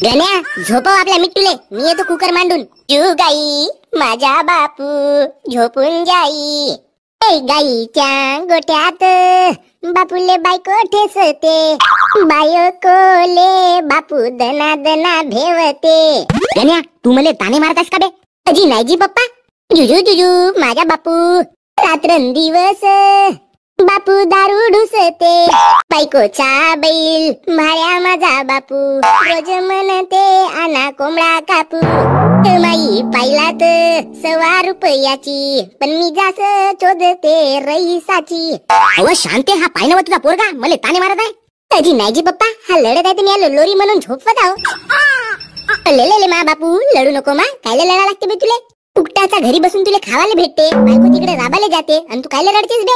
गण्या झोपव आपल्या मिट्टूले, मी येतो कुकर मांडून. जू गाई माझा बापू झोपून जाई, गाईच्या गोठ्यात बापूले बायको ठेसते, बायकोले बापू दना दना भेवते. गण्या तू मले ताने मारतास का बे? अजी नाही जी पप्पा. जुजू जुजू माझा बापू रात्रंदिवस बापू दारू ढुसते, बायकोचा बैल माळ्या माझा बापू रोज म्हणते आना कोंबडा कापू. माई पाहिलात 100 रुपयाची, पण मी जास शोधते रईसाची. अव शांते, हा पाहिलं तुझा पोरगा मले ताने मारत आहे. अजी नाही जी पप्पा, हा लढत आहे तर मी लोरी म्हणून झोपवत आहो. ले मा बापू लढू नको मा, कायले लढा लागते बे तुले? उकटाचा घरी बसून तुले खावाले भेटते, बायको तिकडे राबाले जाते आणि तू कायले रडतेस बे?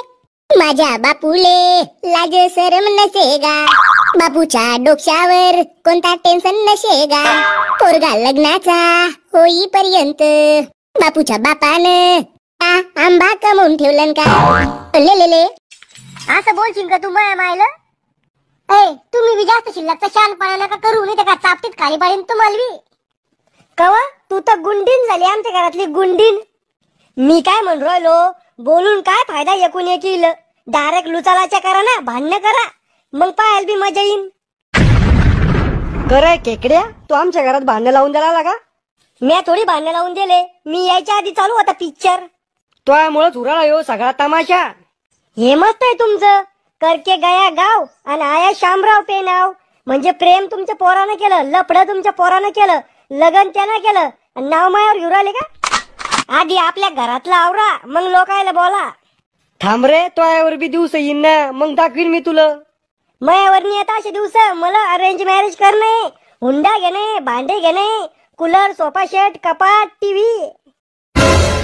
माझ्या बापूले लाज शरम नसेगा, बापूच्या डोक्यावर कोणता टेन्शन नसेगा. पोरगा लग्नाचा होईपर्यंत बापूच्या बापानं आंबा कमवून ठेवलन का? ले असं बोलशील का तू मायला? तुम्ही बी जास्त शिल्लकचा शानपणा का करू, नाही का चापटीत खाली पाडीन तुम्हाला बी. कवा तू तर गुंडीन झाली आमच्या घरातली गुंडीन. मी काय म्हणून राहिलो, बोलून काय फायदा एकूण एकील. डायरेक्ट लुचालाच्या करा ना, भांडण करा, मग पाहायला बी मजा येईन. करे केकड्या, तू आमच्या घरात भांडण लावून द्यायला का? मी थोडी भांडण लावून दिले, मी यायच्या आधी चालू होता पिक्चर. त्यामुळेच उराला यो सगळा तमाशा. हे मस्त आहे तुमचं, करके गया गाव आणि आया शामराव पे नाव. म्हणजे प्रेम तुमच्या पोरानं केलं, लपडं तुमच्या पोरानं केलं, लगन त्यानं केलं आणि नाव मायावर घेऊन राहिले का? आधी आपल्या घरातला आवरा, मग लोकायला बोला. थांब रे, तोयावर बी दिवस येईन ना, मग दाखवीन मी तुला. मायावर नाही येत असे दिवस. मला अरेंज मॅरेज करणे, हुंडा घेणे, भांडे घेणे, कूलर, सोफा सेट, कपाट, टीव्ही.